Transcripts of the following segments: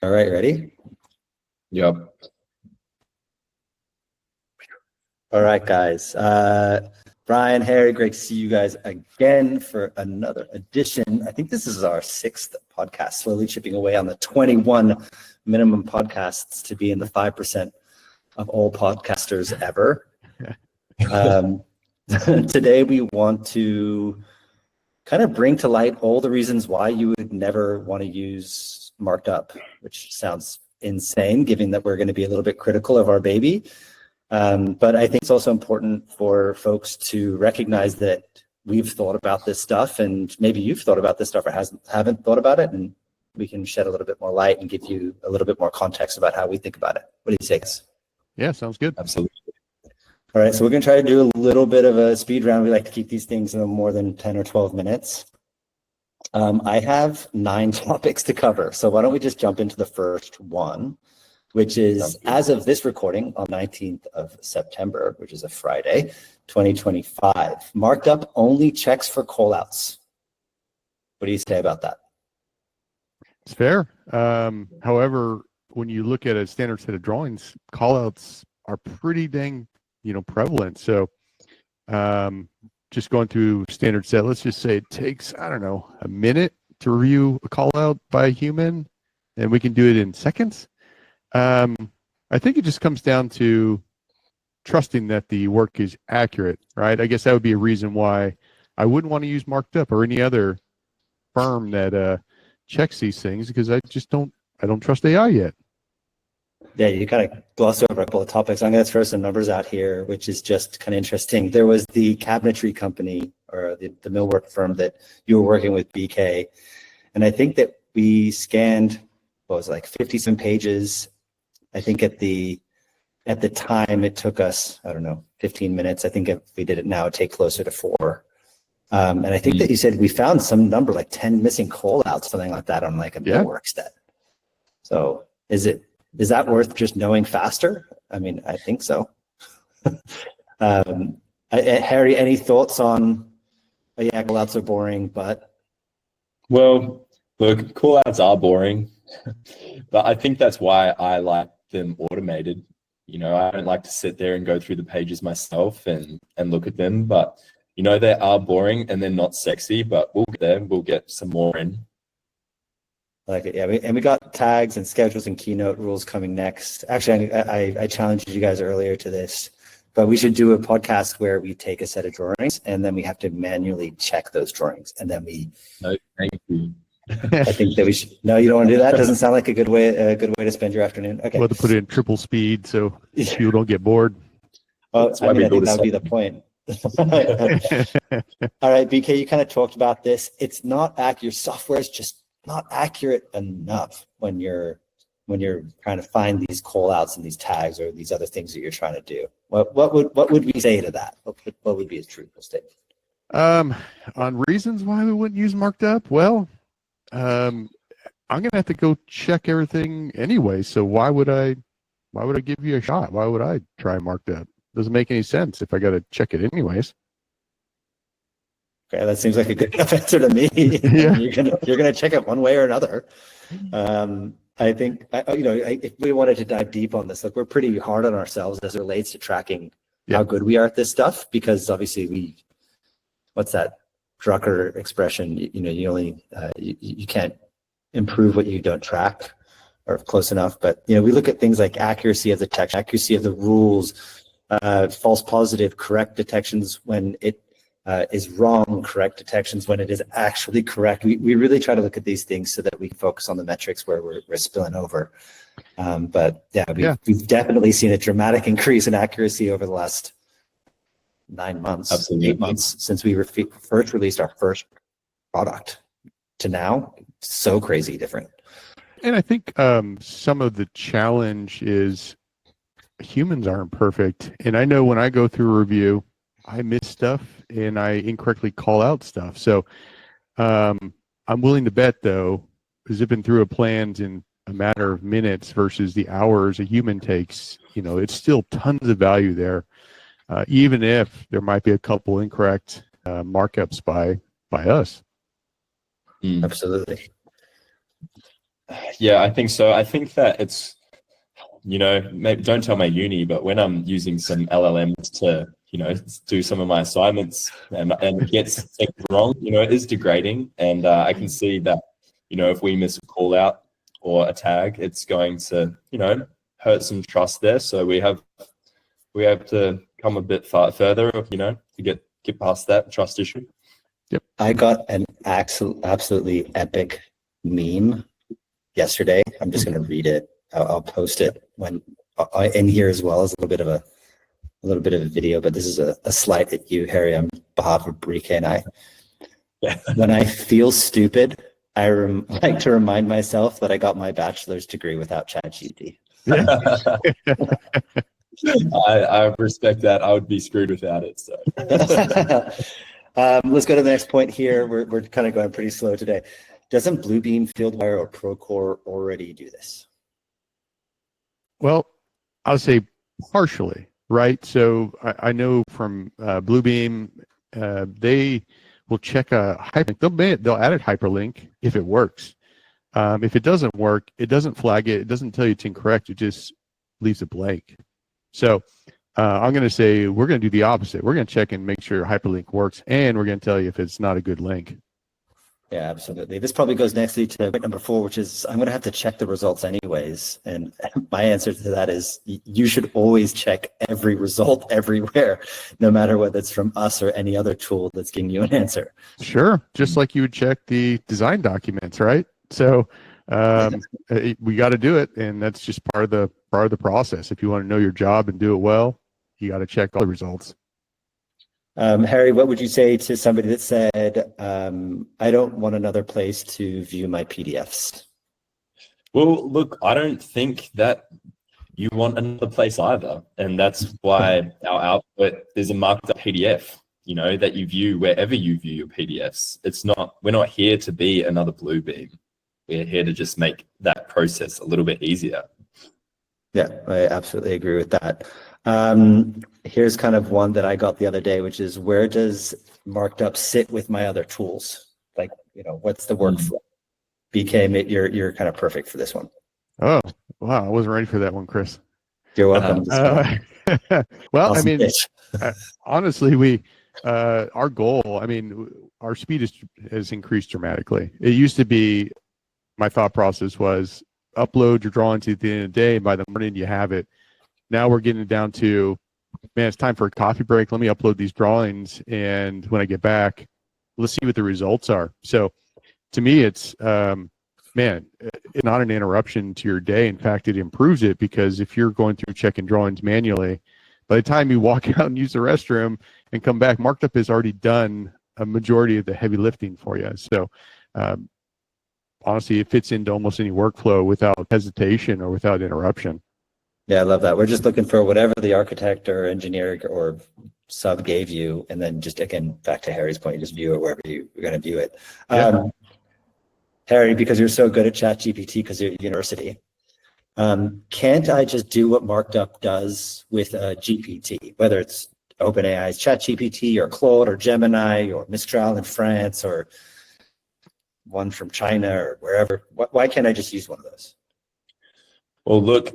All right, ready? Yep. All right, guys. Brian, Harry, great to see you guys again for another edition. I think this is our 6th podcast, slowly chipping away on the 21 minimum podcasts to be in the 5% of all podcasters ever. Today, we want to kind of bring to light all the reasons why you would never want to use MarkedUp, which sounds insane, given that we're going to be a little bit critical of our baby. But I think it's also important for folks to recognize that we've thought about this stuff, and maybe you've thought about this stuff or haven't thought about it, and we can shed a little bit more light and give you a little bit more context about how we think about it. What do you say, guys? Yeah, sounds good. Absolutely. All right, so we're going to try to do a little bit of a speed round. We like to keep these things no more than 10 or 12 minutes. I have 9 topics to cover, so why don't we just jump into the first one, which is, as of this recording on 19th of September, which is a Friday, 2025, MarkedUp only checks for callouts. What do you say about that? It's fair. However, when you look at a standard set of drawings, callouts are pretty dang, prevalent. So just going through standard set, let's just say it takes, I don't know, a minute to review a callout by a human, and we can do it in seconds. I think it just comes down to trusting that the work is accurate, right? I guess that would be a reason why I wouldn't want to use MarkedUp or any other firm that checks these things, because I don't trust AI yet. Yeah, you kind of glossed over a couple of topics. I'm going to throw some numbers out here, which is just kind of interesting. There was the cabinetry company, or the millwork firm that you were working with, BK, and I think that we scanned, what was it, like 57 pages. I think at the time it took us, I don't know, 15 minutes. I think if we did it now, it'd take closer to 4. And I think that you said we found some number like 10 missing call outs, something like that, on like a millwork set. So is that worth just knowing faster? I mean, I think so. Harry, any thoughts on, yeah, call outs are boring, but? Well, look, call outs are boring, but I think that's why I like them automated. I don't like to sit there and go through the pages myself and look at them, but they are boring and they're not sexy, but we'll get there. We'll get some more in. I like it. Yeah, we got tags and schedules and keynote rules coming next. Actually, I challenged you guys earlier to this, but we should do a podcast where we take a set of drawings and then we have to manually check those drawings, and then we. No, thank you. I think that we should. No, you don't want to do that. Doesn't sound like a good way to spend your afternoon. Okay. We'll have to put it in triple speed so people don't get bored. Well, I think that would be the point. All right, BK, you kind of talked about this. It's not accurate. Your software is just not accurate enough when you're trying to find these call outs and these tags or these other things that you're trying to do. What would we say to that? What would be a truthful statement? On reasons why we wouldn't use MarkedUp, well, I'm gonna have to go check everything anyway. So why would I give you a shot? Why would I try MarkedUp? Doesn't make any sense if I got to check it anyways. Okay, that seems like a good enough answer to me. Yeah. You're gonna check it one way or another. I think if we wanted to dive deep on this, like, we're pretty hard on ourselves as it relates to tracking how good we are at this stuff, because obviously what's that Drucker expression? You only you can't improve what you don't track, or close enough. But we look at things like accuracy of the text, accuracy of the rules, false positive, correct detections when it is wrong, correct detections when it is actually correct. We really try to look at these things so that we focus on the metrics where we're spilling over. But we've definitely seen a dramatic increase in accuracy over the last 9 months, Absolutely. 8 months since we first released our first product to now. So crazy different. And I think some of the challenge is humans aren't perfect. And I know when I go through a review, I miss stuff and I incorrectly call out stuff. So I'm willing to bet, though, zipping through a plans in a matter of minutes versus the hours a human takes, it's still tons of value there, even if there might be a couple incorrect markups by us. Absolutely. Yeah, I think so. I think that it's, maybe don't tell my uni, but when I'm using some LLMs to, do some of my assignments and it gets things wrong, it is degrading. And I can see that, if we miss a call out or a tag, it's going to, hurt some trust there. So we have to come a bit further, to get past that trust issue. Yep. I got an absolutely epic meme yesterday. I'm just going to read it. I'll post it when in here as well as a little bit of a video. But this is a slight at you, Harry, on behalf of Bree and I. Yeah. When I feel stupid, I like to remind myself that I got my bachelor's degree without ChatGPT. I respect that. I would be screwed without it. So. Let's go to the next point here. We're kind of going pretty slow today. Doesn't Bluebeam, FieldWire, or Procore already do this? Well, I'll say partially, right? So I know from Bluebeam, they will check a hyperlink. They'll add a hyperlink if it works. If it doesn't work, it doesn't flag it. It doesn't tell you it's incorrect. It just leaves it blank. So I'm going to say we're going to do the opposite. We're going to check and make sure hyperlink works, and we're going to tell you if it's not a good link. Yeah, absolutely. This probably goes nextly to point number 4, which is I'm going to have to check the results anyways. And my answer to that is you should always check every result everywhere, no matter whether it's from us or any other tool that's giving you an answer. Sure. Just like you would check the design documents, right? So we got to do it, and that's just part of the process. If you want to know your job and do it well, you got to check all the results. Harry, what would you say to somebody that said, I don't want another place to view my PDFs? Well, look, I don't think that you want another place either. And that's why our output is a marked up PDF, that you view wherever you view your PDFs. We're not here to be another Bluebeam. We're here to just make that process a little bit easier. Yeah, I absolutely agree with that. Here's kind of one that I got the other day, which is where does MarkedUp sit with my other tools? Like, what's the workflow? BK, you're kind of perfect for this one. Oh, wow. I wasn't ready for that one, Chris. You're welcome. Well, Awesome. I mean, honestly, our goal, our speed has increased dramatically. It used to be, my thought process was upload your drawings at the end of the day. And by the morning you have it. Now we're getting down to, man, it's time for a coffee break. Let me upload these drawings. And when I get back, let's see what the results are. So to me, it's, it's not an interruption to your day. In fact, it improves it, because if you're going through checking drawings manually, by the time you walk out and use the restroom and come back, MarkedUp has already done a majority of the heavy lifting for you. So honestly, it fits into almost any workflow without hesitation or without interruption. Yeah, I love that. We're just looking for whatever the architect or engineer or sub gave you, and then just, again, back to Harry's point, you just view it wherever you're going to view it. Yeah. Harry, because you're so good at ChatGPT because you're at university, can't I just do what MarkedUp does with GPT, whether it's OpenAI's ChatGPT or Claude or Gemini or Mistral in France or one from China or wherever? Why can't I just use one of those? Well, look,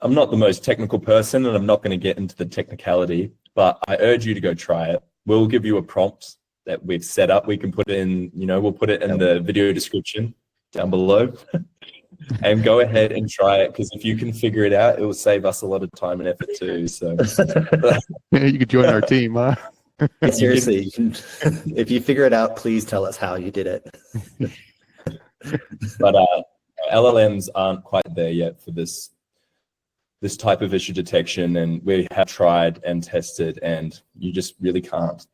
I'm not the most technical person, and I'm not going to get into the technicality, but I urge you to go try it. We'll give you a prompt that we've set up. We can put it in, we'll put it in the video description down below. And go ahead and try it, because if you can figure it out, it will save us a lot of time and effort too. So You could join our team, huh? Seriously, if you figure it out, please tell us how you did it. But LLMs aren't quite there yet for this type of issue detection, and we have tried and tested, and you just really can't.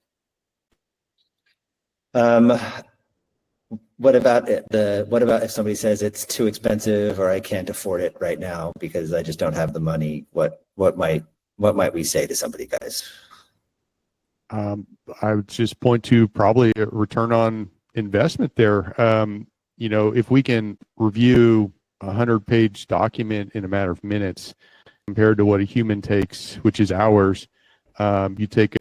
What about if somebody says it's too expensive or I can't afford it right now because I just don't have the money? What might we say to somebody, guys? I would just point to probably a return on investment there. If we can review a 100-page document in a matter of minutes compared to what a human takes, which is hours, you take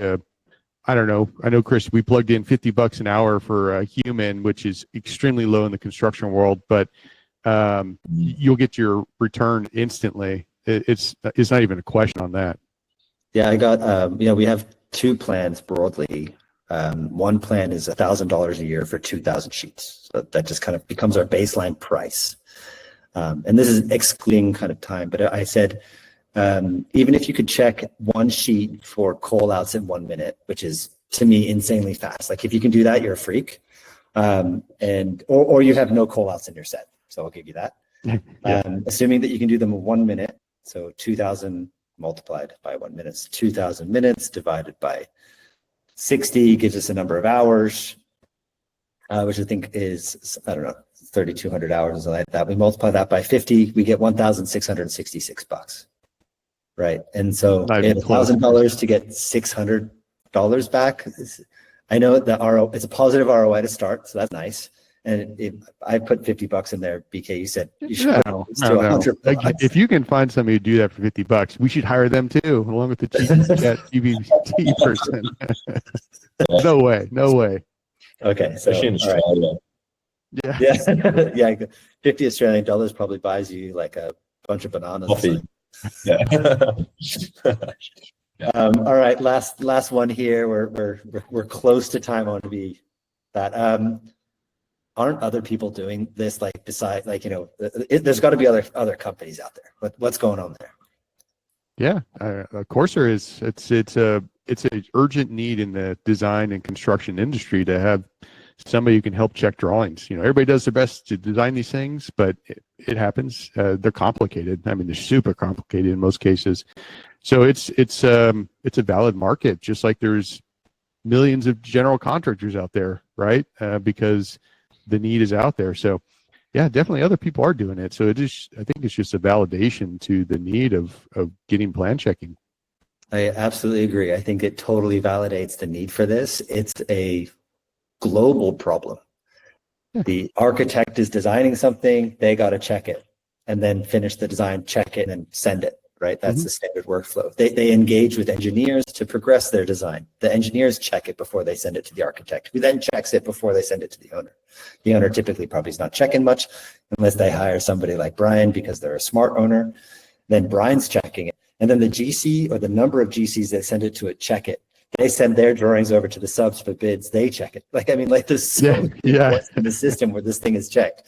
I don't know. I know, Chris, we plugged in $50 an hour for a human, which is extremely low in the construction world. But you'll get your return instantly. It's not even a question on that. Yeah, I got, we have two plans broadly. One plan is $1,000 a year for 2,000 sheets. So that just kind of becomes our baseline price. And this is excluding kind of time, but I said, even if you could check one sheet for call outs in 1 minute, which is to me insanely fast. Like if you can do that, you're a freak. Or you have no call outs in your set. So I'll give you that. Yeah. Assuming that you can do them in 1 minute. So 2,000 multiplied by 1 minute, 2,000 minutes divided by 60 gives us a number of hours, which I think is, I don't know, 3,200 hours or something like that. We multiply that by 50, we get $1,666, right? And so $1,000 to get $600 back. I know that it's a positive ROI to start, so that's nice. And if I put $50 in there, BK, you said you should No. $100. If you can find somebody to do that for $50, we should hire them too, along with the GPT person. No way. Okay, so Especially in Australia. Yeah. Yeah, 50 Australian dollars probably buys you like a bunch of bananas. Coffee. Yeah. All right, last one here. We're close to time. I want to be that. Aren't other people doing this? Like beside, like there's got to be other companies out there. What's going on there? Yeah, of course there is. It's a urgent need in the design and construction industry to have somebody who can help check drawings. Everybody does their best to design these things, but it happens. They're complicated. I mean, they're super complicated in most cases. So it's a valid market, just like there's millions of general contractors out there, right? Because the need is out there. So yeah, definitely other people are doing it. So I think it's just a validation to the need of getting plan checking. I absolutely agree. I think it totally validates the need for this. It's a global problem. Yeah. The architect is designing something, they got to check it and then finish the design, check it, and send it, right? That's the standard workflow. They engage with engineers to progress their design. The engineers check it before they send it to the architect, who then checks it before they send it to the owner. The owner typically probably is not checking much unless they hire somebody like Brian because they're a smart owner. Then Brian's checking it. And then the GC or the number of GCs that send it to it, check it. They send their drawings over to the subs for bids. They check it. There's so many points in the system where this thing is checked.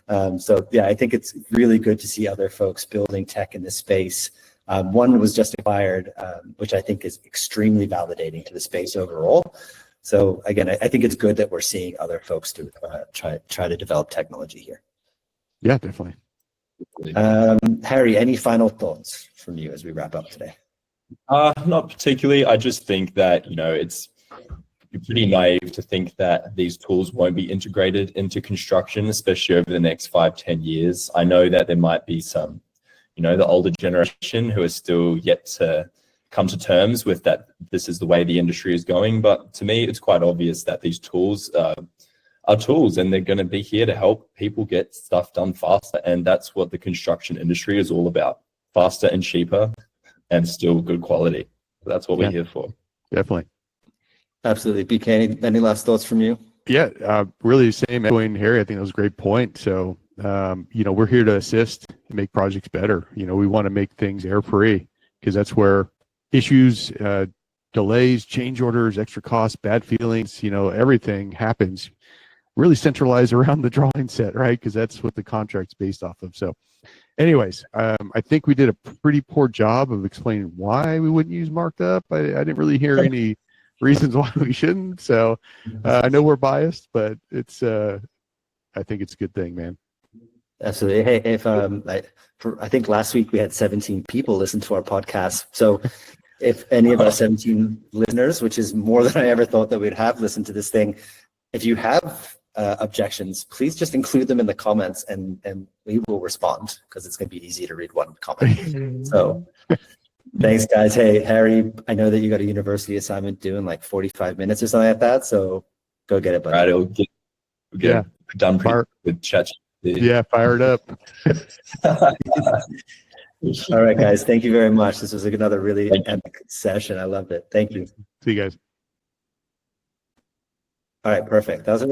So yeah, I think it's really good to see other folks building tech in this space. One was just acquired, which I think is extremely validating to the space overall. So again, I think it's good that we're seeing other folks to try to develop technology here. Yeah, definitely. Harry, any final thoughts from you as we wrap up today? Not particularly. I just think that, it's pretty naive to think that these tools won't be integrated into construction, especially over the next 5-10 years. I know that there might be some, the older generation who are still yet to come to terms with that this is the way the industry is going. But to me, it's quite obvious that these tools are tools and they're going to be here to help people get stuff done faster. And that's what the construction industry is all about. Faster and cheaper and still good quality. That's what we're here for. Definitely. Absolutely. BK, any last thoughts from you? Yeah, really the same. Echoing Harry, I think that was a great point. So, we're here to assist and make projects better. We want to make things error-free because that's where issues, delays, change orders, extra costs, bad feelings, everything happens. Really centralized around the drawing set, right? Because that's what the contract's based off of. So anyways, I think we did a pretty poor job of explaining why we wouldn't use MarkedUp. I didn't really hear any reasons why we shouldn't. So I know we're biased, but it's I think it's a good thing, man. Absolutely. Hey, if I think last week we had 17 people listen to our podcast. So if any of our 17 listeners, which is more than I ever thought that we'd have, listened to this thing, if you have objections, please just include them in the comments and we will respond because it's going to be easy to read one comment. So thanks, guys. Hey, Harry, I know that you got a university assignment due in like 45 minutes or something like that. So go get it, buddy. All right, we'll get done pretty with chat. Yeah, fired up. All right, guys. Thank you very much. This was another really epic session. I loved it. Thank you. See you guys. All right, perfect. That was a really